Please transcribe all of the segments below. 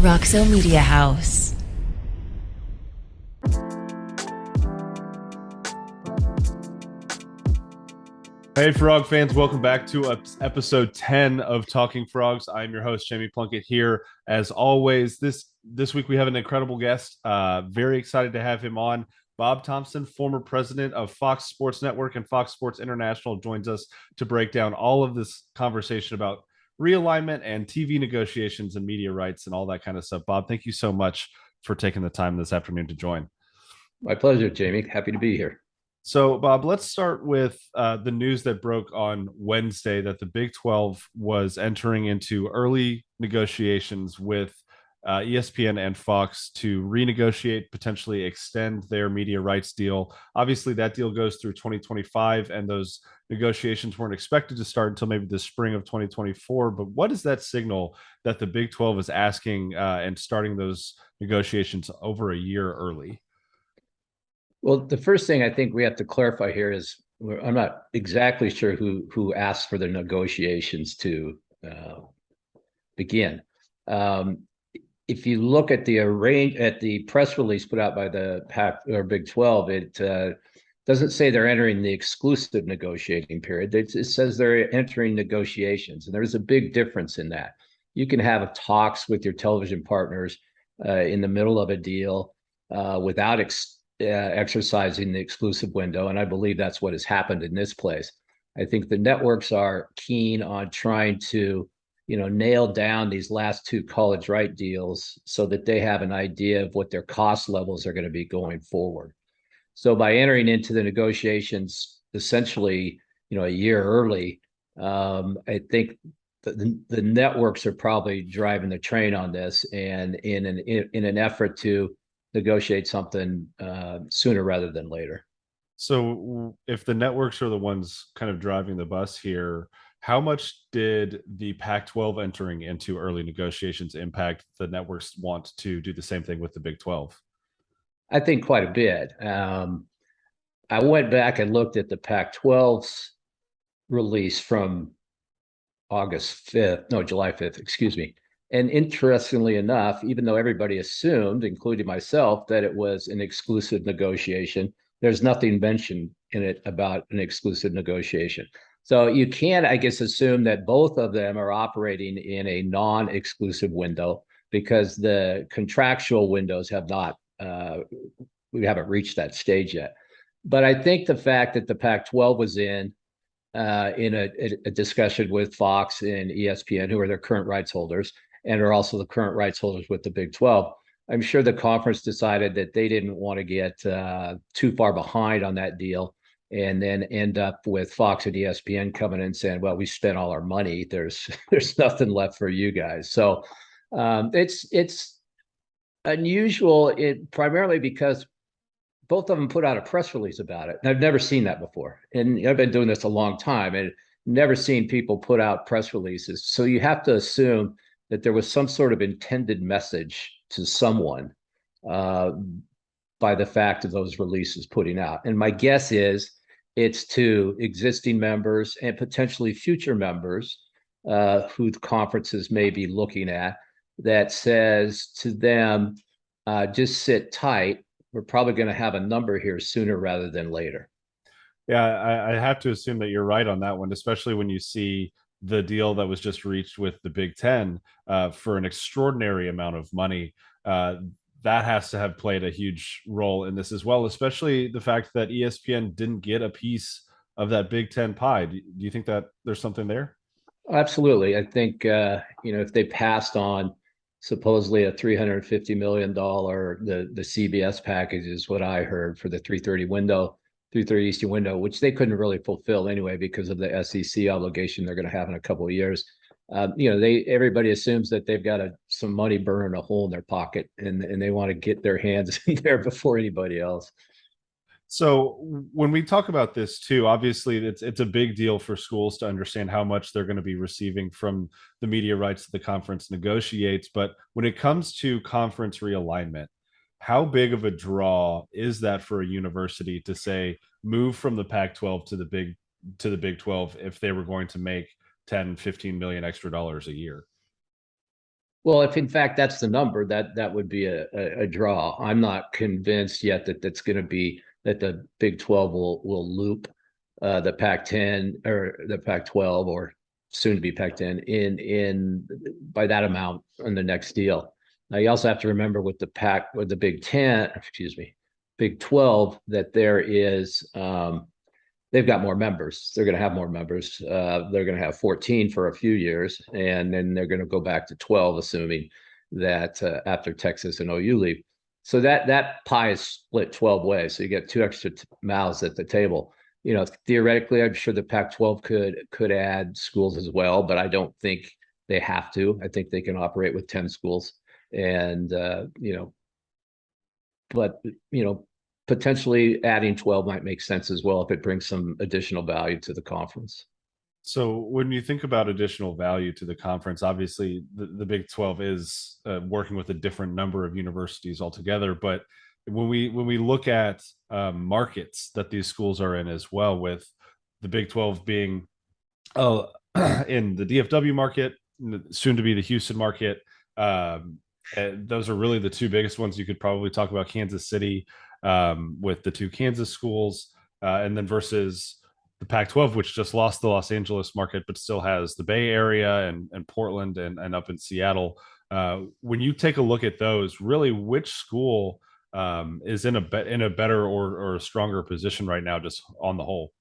Roxo Media House. Hey, Frog fans, welcome back to episode 10 of Talking Frogs. I'm your host, Jamie Plunkett, here. As always, this week we have an incredible guest. Very excited to have him on. Bob Thompson, former president of Fox Sports Network and Fox Sports International, joins us to break down all of this conversation about realignment and TV negotiations and media rights and all that kind of stuff. Bob, thank you so much for taking the time this afternoon to join. My pleasure, Jamie. Happy to be here. So, Bob, let's start with the news that broke on Wednesday that the Big 12 was entering into early negotiations with ESPN and Fox to renegotiate, potentially extend their media rights deal. Obviously, that deal goes through 2025, and those negotiations weren't expected to start until maybe the spring of 2024. But what is that signal that the Big 12 is asking and starting those negotiations over a year early? Well, the first thing I think we have to clarify here is I'm not exactly sure who asked for the negotiations to begin. If you look at the press release put out by the Pac or Big 12, it doesn't say they're entering the exclusive negotiating period. It says they're entering negotiations, and there's a big difference in that. You can have talks with your television partners in the middle of a deal without exercising the exclusive window, and I believe that's what has happened in this place. I think the networks are keen on trying to, nail down these last two college right deals so that they have an idea of what their cost levels are going to be going forward. So by entering into the negotiations essentially, a year early, I think the networks are probably driving the train on this, and in an effort to negotiate something sooner rather than later. So, if the networks are the ones kind of driving the bus here, how much did the Pac 12 entering into early negotiations impact the networks want to do the same thing with the Big 12? I think quite a bit. I went back and looked at the Pac 12's release from July 5th, excuse me. And interestingly enough, even though everybody assumed, including myself, that it was an exclusive negotiation, there's nothing mentioned in it about an exclusive negotiation. So you can, I guess, assume that both of them are operating in a non-exclusive window because the contractual windows we haven't reached that stage yet. But I think the fact that the Pac-12 was in a discussion with Fox and ESPN, who are their current rights holders, and are also the current rights holders with the Big 12. I'm sure the conference decided that they didn't want to get too far behind on that deal and then end up with Fox and ESPN coming in saying, well, we spent all our money. There's nothing left for you guys. So it's unusual, primarily because both of them put out a press release about it. And I've never seen that before. And I've been doing this a long time and never seen people put out press releases. So you have to assume that there was some sort of intended message to someone by the fact of those releases putting out. And my guess is it's to existing members and potentially future members who the conferences may be looking at, that says to them, just sit tight. We're probably going to have a number here sooner rather than later. Yeah, I have to assume that you're right on that one, especially when you see the deal that was just reached with the Big Ten for an extraordinary amount of money. That has to have played a huge role in this as well, especially the fact that ESPN didn't get a piece of that Big Ten pie. Do you think that there's something there? Absolutely. I think, if they passed on supposedly a $350 million, the CBS package is what I heard for the 330 Eastern window, which they couldn't really fulfill anyway because of the SEC obligation they're going to have in a couple of years. Everybody assumes that they've got some money burning a hole in their pocket, and they want to get their hands in there before anybody else. So when we talk about this too, obviously it's a big deal for schools to understand how much they're going to be receiving from the media rights that the conference negotiates. But when it comes to conference realignment, how big of a draw is that for a university to say move from the Pac-12 to the Big 12 if they were going to make 10, 15 million extra dollars a year? Well, if in fact that's the number, that would be a draw. I'm not convinced yet that that's going to be that the Big 12 will loop the Pac-10 or the Pac-12 or soon to be Pac-10 in by that amount on the next deal. Now you also have to remember with the Big 10, excuse me, Big 12 that there is they've got more members. They're going to have more members. They're going to have 14 for a few years, and then they're going to go back to 12, assuming that after Texas and OU leave. So that pie is split 12 ways. So you get two extra mouths at the table. You know, theoretically, I'm sure the Pac-12 could add schools as well, but I don't think they have to. I think they can operate with 10 schools, and but potentially adding 12 might make sense as well if it brings some additional value to the conference. So when you think about additional value to the conference, obviously the Big 12 is working with a different number of universities altogether. But when we look at markets that these schools are in as well, with the Big 12 being in the DFW market, soon to be the Houston market, those are really the two biggest ones. You could probably talk about Kansas City with the two Kansas schools, and then versus the Pac-12, which just lost the Los Angeles market, but still has the Bay Area and Portland and up in Seattle. When you take a look at those, really, which school is in a better or a stronger position right now, just on the whole?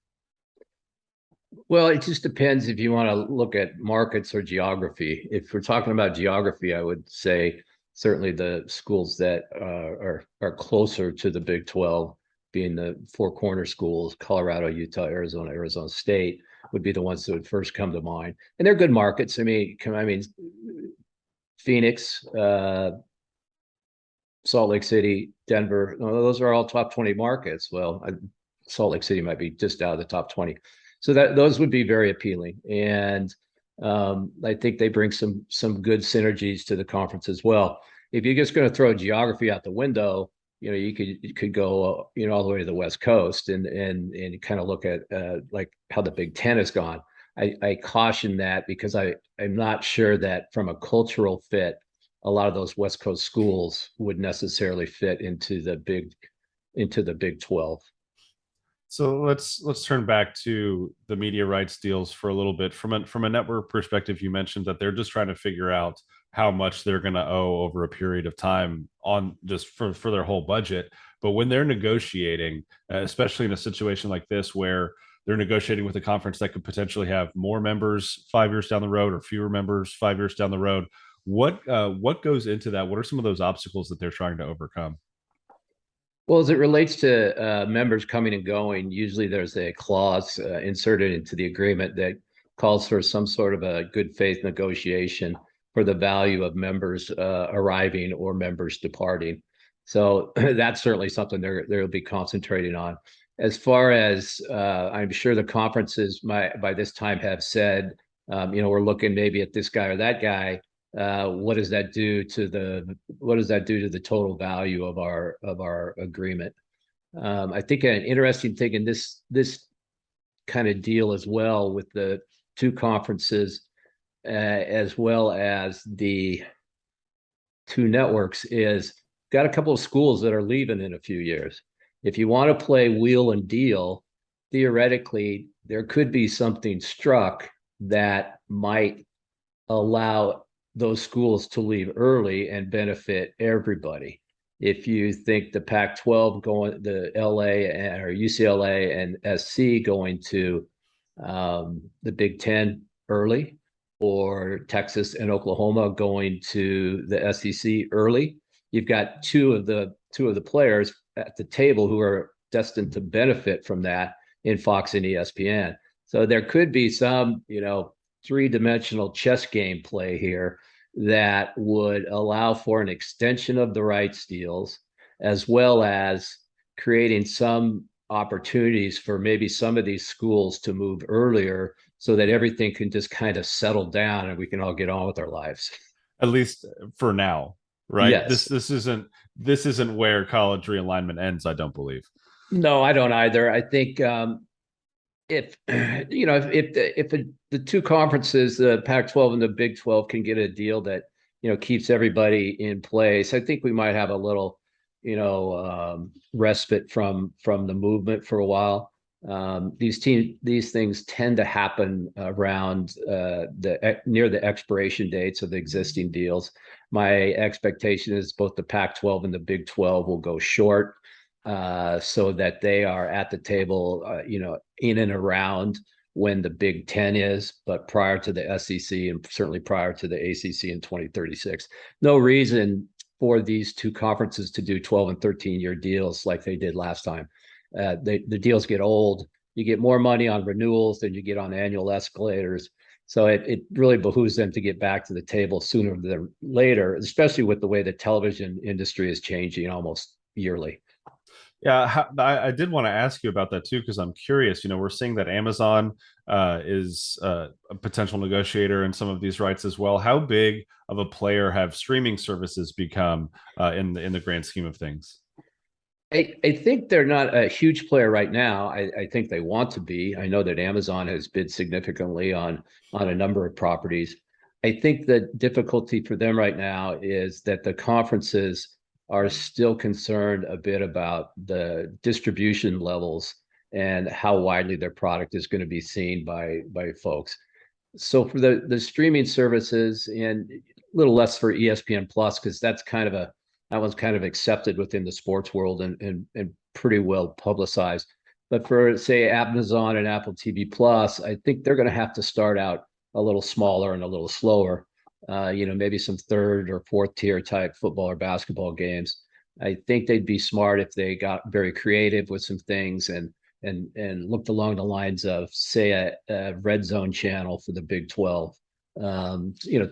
Well, it just depends if you want to look at markets or geography. If we're talking about geography, I would say certainly the schools that are closer to the Big 12, being the four corner schools, Colorado, Utah, Arizona State, would be the ones that would first come to mind. And they're good markets. I mean, Phoenix, Salt Lake City, Denver, those are all top 20 markets. Well, Salt Lake City might be just out of the top 20. So those would be very appealing. And I think they bring some good synergies to the conference as well. If you're just going to throw geography out the window, you could go all the way to the West Coast and kind of look at like how the Big Ten has gone. I caution that because I'm not sure that from a cultural fit, a lot of those West Coast schools would necessarily fit into the Big 12. So let's turn back to the media rights deals for a little bit. From a network perspective, you mentioned that they're just trying to figure out how much they're going to owe over a period of time on just for their whole budget. But when they're negotiating, especially in a situation like this where they're negotiating with a conference that could potentially have more members 5 years down the road or fewer members 5 years down the road, what goes into that? What are some of those obstacles that they're trying to overcome? Well, as it relates to members coming and going, usually there's a clause inserted into the agreement that calls for some sort of a good faith negotiation for the value of members arriving or members departing. So that's certainly something they'll be concentrating on. As far as I'm sure the conferences by this time have said, we're looking maybe at this guy or that guy. What does that do to the total value of our agreement? I think an interesting thing in this kind of deal as well with the two conferences as well as the two networks is got a couple of schools that are leaving in a few years. If you want to play wheel and deal, theoretically there could be something struck that might allow those schools to leave early and benefit everybody. If you think the Pac-12 going, the LA or UCLA and SC going to the Big Ten early, or Texas and Oklahoma going to the SEC early, you've got two of the players at the table who are destined to benefit from that in Fox and ESPN. So there could be some, three-dimensional chess game play here that would allow for an extension of the rights deals, as well as creating some opportunities for maybe some of these schools to move earlier so that everything can just kind of settle down and we can all get on with our lives. At least for now, right? Yes. This isn't where college realignment ends, I don't believe. No, I don't either. I think if the two conferences, the Pac-12 and the Big 12, can get a deal that keeps everybody in place. I think we might have a little, respite from the movement for a while. These things tend to happen around near the expiration dates of the existing deals. My expectation is both the Pac-12 and the Big 12 will go short, so that they are at the table, in and around when the Big Ten is, but prior to the SEC and certainly prior to the ACC in 2036. No reason for these two conferences to do 12 and 13-year deals like they did last time. The deals get old. You get more money on renewals than you get on annual escalators. So it really behooves them to get back to the table sooner than later, especially with the way the television industry is changing almost yearly. Yeah, I did want to ask you about that too, because I'm curious. We're seeing that Amazon is a potential negotiator in some of these rights as well. How big of a player have streaming services become in the grand scheme of things? I think they're not a huge player right now. I think they want to be. I know that Amazon has bid significantly on a number of properties. I think the difficulty for them right now is that the conferences are still concerned a bit about the distribution levels and how widely their product is going to be seen by folks. So for the streaming services, and a little less for ESPN Plus, because that one's kind of accepted within the sports world and pretty well publicized. But for, say, Amazon and Apple TV Plus, I think they're going to have to start out a little smaller and a little slower. Maybe some third or fourth tier type football or basketball games. I think they'd be smart if they got very creative with some things and looked along the lines of, say, a red zone channel for the Big 12.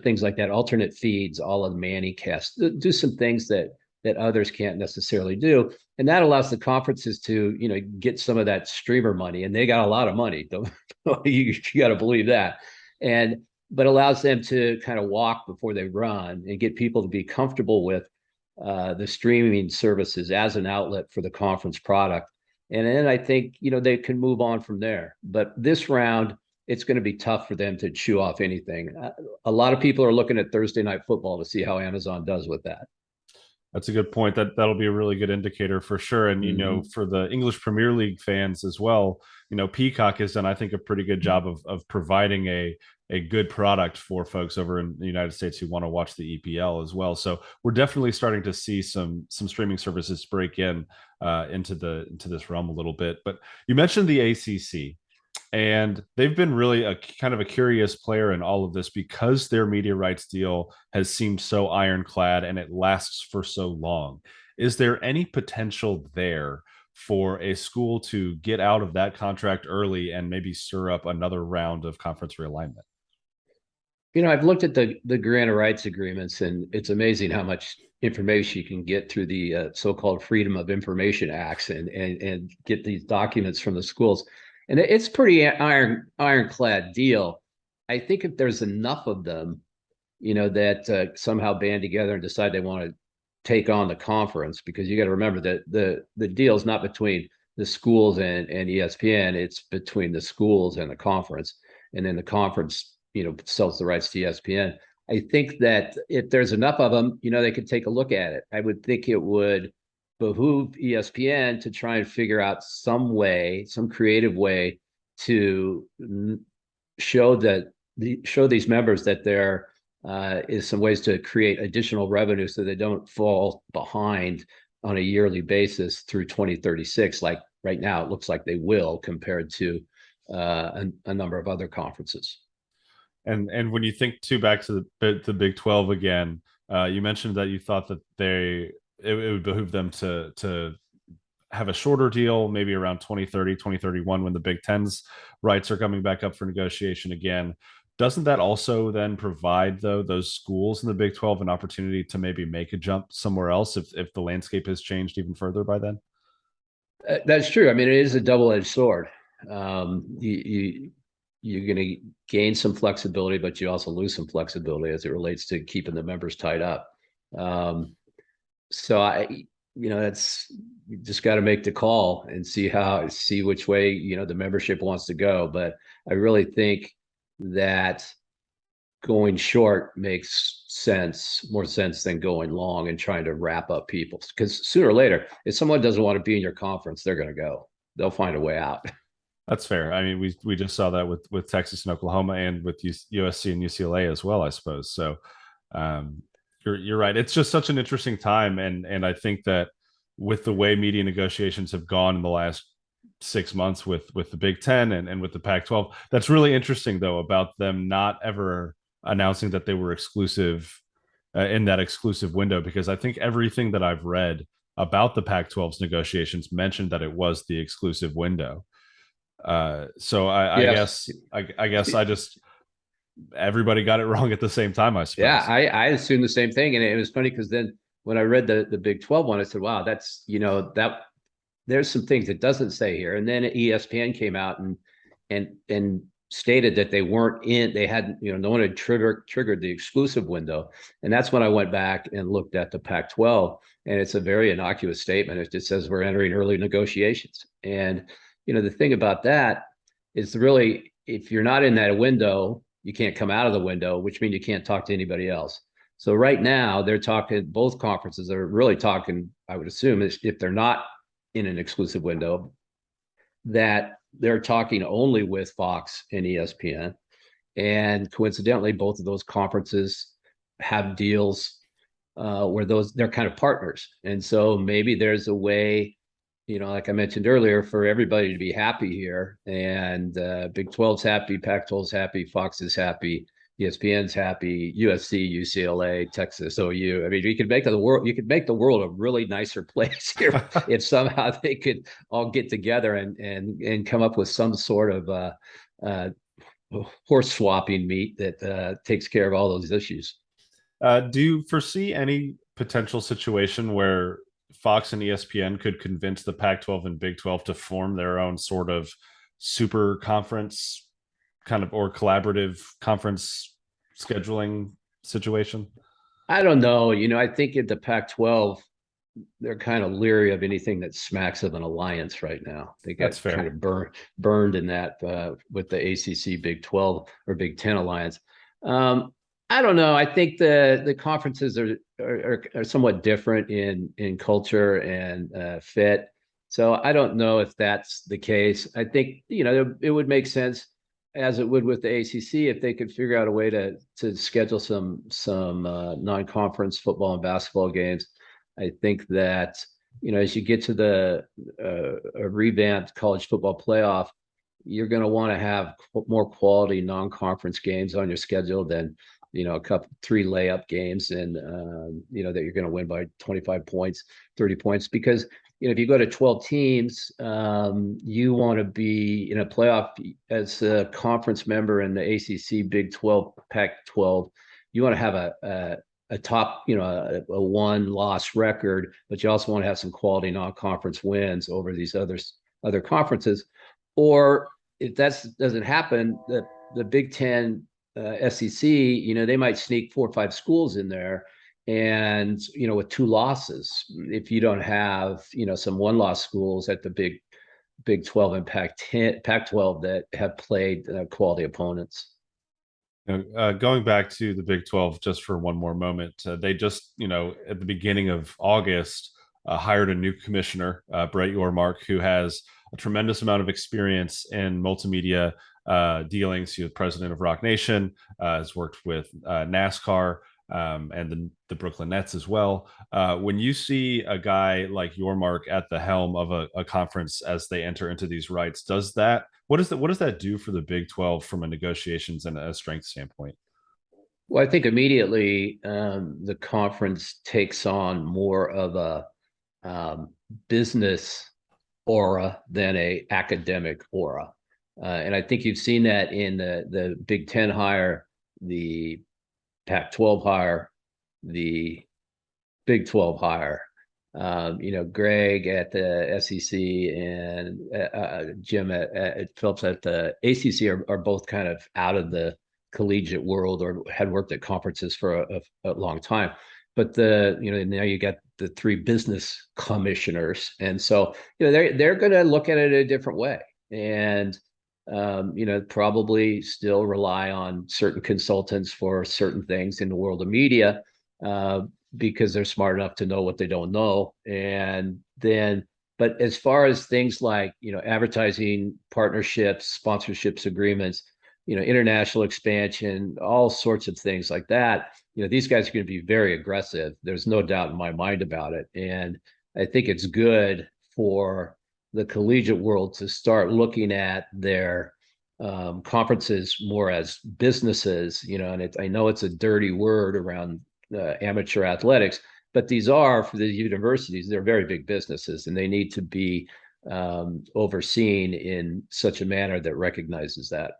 Things like that, alternate feeds, all of the MannyCast, do some things that others can't necessarily do. And that allows the conferences to, get some of that streamer money, and they got a lot of money. You got to believe that. But allows them to kind of walk before they run and get people to be comfortable with the streaming services as an outlet for the conference product. And then I think, they can move on from there. But this round, it's going to be tough for them to chew off anything. A lot of people are looking at Thursday Night Football to see how Amazon does with that. That's a good point. That'll be a really good indicator for sure. And for the English Premier League fans as well, Peacock has done, I think, a pretty good job of providing a good product for folks over in the United States who want to watch the EPL as well. So we're definitely starting to see some streaming services break into this realm a little bit. But you mentioned the ACC. And they've been really a kind of a curious player in all of this because their media rights deal has seemed so ironclad and it lasts for so long. Is there any potential there for a school to get out of that contract early and maybe stir up another round of conference realignment? I've looked at the grant of rights agreements, and it's amazing how much information you can get through the so-called Freedom of Information Acts and get these documents from the schools. And it's pretty ironclad deal. I think if there's enough of them, that somehow band together and decide they want to take on the conference, because you got to remember that the deal is not between the schools and ESPN, it's between the schools and the conference. And then the conference, sells the rights to ESPN. I think that if there's enough of them, they could take a look at it. I would think it would behoove ESPN to try and figure out some creative way to show these members that there is some ways to create additional revenue so they don't fall behind on a yearly basis through 2036. Like right now, it looks like they will, compared to a number of other conferences. And when you think back to the Big 12 again, you mentioned that you thought that it would behoove them to have a shorter deal, maybe around 2030, 2031, when the Big Ten's rights are coming back up for negotiation again. Doesn't that also then provide, though, those schools in the Big 12 an opportunity to maybe make a jump somewhere else if the landscape has changed even further by then? That's true. I mean, it is a double-edged sword. You're going to gain some flexibility, but you also lose some flexibility as it relates to keeping the members tied up. So that's, you just got to make the call and see which way, the membership wants to go. But I really think that going short makes more sense than going long and trying to wrap up people. Because sooner or later, if someone doesn't want to be in your conference, they're going to go. They'll find a way out. That's fair. I mean, we just saw that with Texas and Oklahoma, and with USC and UCLA as well, I suppose. So um, you're right. It's just such an interesting time, and I think that with the way media negotiations have gone in the last 6 months with the Big Ten and with the Pac-12, that's really interesting though about them not ever announcing that they were exclusive in that exclusive window, because I think everything that I've read about the Pac-12's negotiations mentioned that it was the exclusive window. So Yes. I guess I just everybody got it wrong at the same time, I suppose. Yeah, I assumed the same thing. And it was funny because then when I read the Big 12 one, I said, wow, that's, that there's some things it doesn't say here. And then ESPN came out and stated that they hadn't, no one had triggered the exclusive window. And that's when I went back and looked at the Pac-12, and it's a very innocuous statement. It just says we're entering early negotiations. And, the thing about that is really, if you're not in that window, you can't come out of the window, which means you can't talk to anybody else. So right now they're talking, both conferences are really talking, I would assume, if they're not in an exclusive window, that they're talking only with Fox and ESPN. And coincidentally, both of those conferences have deals where they're kind of partners. And so maybe there's a way, like I mentioned earlier, for everybody to be happy here. And Big 12's happy, Pac-12's happy, Fox is happy, ESPN's happy, USC, UCLA, Texas, OU. I mean, you could make the world a really nicer place here if somehow they could all get together and come up with some sort of horse swapping meet that takes care of all those issues. Do you foresee any potential situation where Fox and ESPN could convince the Pac-12 and Big 12 to form their own sort of super conference kind of, or collaborative conference scheduling situation? I don't know. I think at the Pac-12, they're kind of leery of anything that smacks of an alliance right now. They got kind of burned in that with the ACC Big 12 or Big 10 alliance. I don't know. I think the conferences are somewhat different in culture and fit. So I don't know if that's the case. I think it would make sense, as it would with the ACC, if they could figure out a way to schedule some non-conference football and basketball games. I think that as you get to the a revamped college football playoff, you're going to want to have more quality non-conference games on your schedule than a couple 3 layup games, and that you're going to win by 25 points, 30 points, because if you go to 12 teams, you want to be in a playoff as a conference member in the ACC, Big 12, Pac-12. You want to have a top, a 1-loss record, but you also want to have some quality non-conference wins over these other conferences. Or if that doesn't happen, the Big 10, SEC, they might sneak 4 or 5 schools in there, and with 2 losses, if you don't have some 1-loss schools at the Big 12 and Pac-12 that have played quality opponents. Going back to the Big 12 just for one more moment, they just at the beginning of August hired a new commissioner, Brett Yormark, who has a tremendous amount of experience in multimedia dealings. He was president of Rock Nation, has worked with NASCAR and the Brooklyn Nets as well. When you see a guy like Yormark at the helm of a conference as they enter into these rights, what does that do for the Big 12 from a negotiations and a strength standpoint? Well, I think immediately the conference takes on more of a business aura than a academic aura. And I think you've seen that in the Big 10 hire, the Pac-12 hire, the Big 12 hire. Greg at the SEC and Jim at Phillips at the ACC are both kind of out of the collegiate world or had worked at conferences for a long time. But now you got the 3 business commissioners, and so they're going to look at it a different way. And probably still rely on certain consultants for certain things in the world of media, because they're smart enough to know what they don't know. And then, but as far as things like, advertising partnerships, sponsorships, agreements, international expansion, all sorts of things like that, these guys are going to be very aggressive. There's no doubt in my mind about it. And I think it's good for the collegiate world to start looking at their conferences more as businesses, and I know it's a dirty word around amateur athletics, but these are, for the universities, they're very big businesses, and they need to be overseen in such a manner that recognizes that.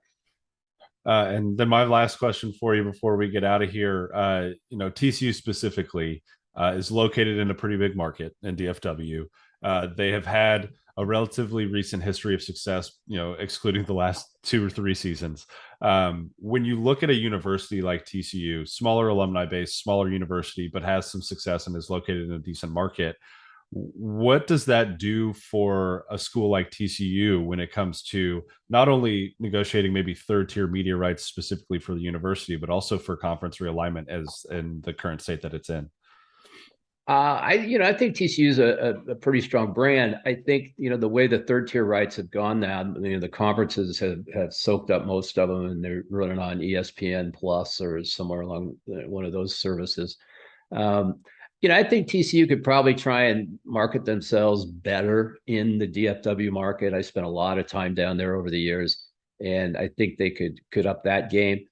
And then my last question for you before we get out of here, TCU specifically is located in a pretty big market in DFW. They have had a relatively recent history of success, excluding the last 2 or 3 seasons. When you look at a university like TCU, smaller alumni base, smaller university, but has some success and is located in a decent market, what does that do for a school like TCU when it comes to not only negotiating maybe third tier media rights specifically for the university, but also for conference realignment as in the current state that it's in? I think TCU is a pretty strong brand. I think, the way the third tier rights have gone now, the conferences have soaked up most of them, and they're running on ESPN Plus or somewhere along one of those services. I think TCU could probably try and market themselves better in the DFW market. I spent a lot of time down there over the years, and I think they could up that game.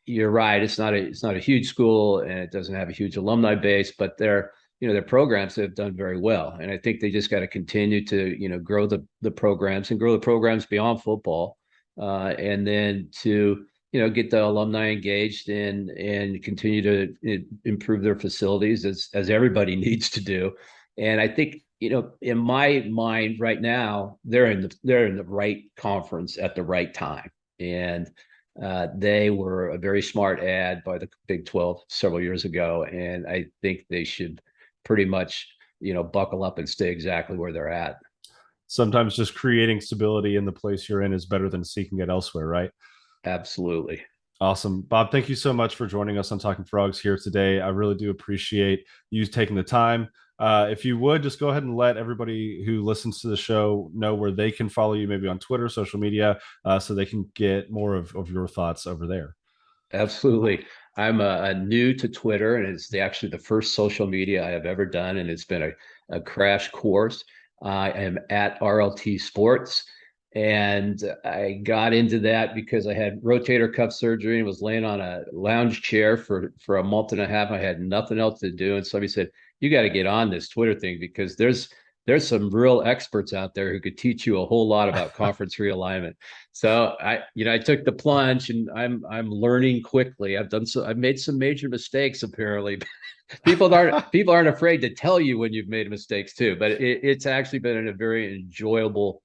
You're right. It's not a huge school, and it doesn't have a huge alumni base, but their programs have done very well. And I think they just got to continue to, grow the programs and grow the programs beyond football. And then to, get the alumni engaged and continue to improve their facilities as everybody needs to do. And I think, in my mind right now, they're in the right conference at the right time. And they were a very smart ad by the Big 12 several years ago, and I think they should pretty much, buckle up and stay exactly where they're at. Sometimes just creating stability in the place you're in is better than seeking it elsewhere, right? Absolutely. Awesome. Bob, thank you so much for joining us on Talking Frogs here today. I really do appreciate you taking the time. If you would, just go ahead and let everybody who listens to the show know where they can follow you, maybe on Twitter, social media, so they can get more of your thoughts over there. Absolutely. I'm new to Twitter, and it's actually the first social media I have ever done, and it's been a crash course. I am at RLT Sports, and I got into that because I had rotator cuff surgery and was laying on a lounge chair for a month and a half. I had nothing else to do, and somebody said, "You got to get on this Twitter thing, because there's some real experts out there who could teach you a whole lot about conference realignment." So I took the plunge, and I'm learning quickly. I've made some major mistakes, apparently. people aren't afraid to tell you when you've made mistakes too, but it's actually been a very enjoyable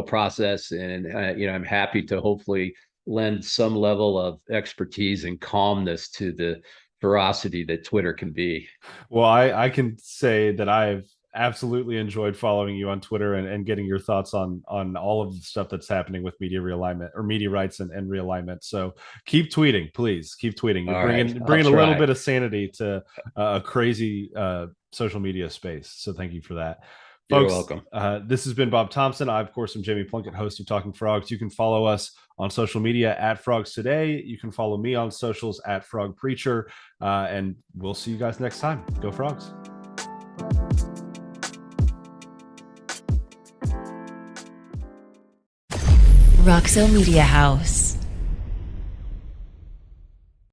process. And I'm happy to hopefully lend some level of expertise and calmness to the ferocity that Twitter can be. Well, I can say that I've absolutely enjoyed following you on Twitter and getting your thoughts on all of the stuff that's happening with media realignment or media rights and realignment. So keep tweeting, please. Keep tweeting. You're bringing a little bit of sanity to a crazy social media space. So thank you for that. You're Folks, welcome. This has been Bob Thompson. I, of course, am Jamie Plunkett, host of Talking Frogs. You can follow us on social media at Frogs Today. You can follow me on socials at Frog Preacher. And we'll see you guys next time. Go Frogs. Roxo Media House.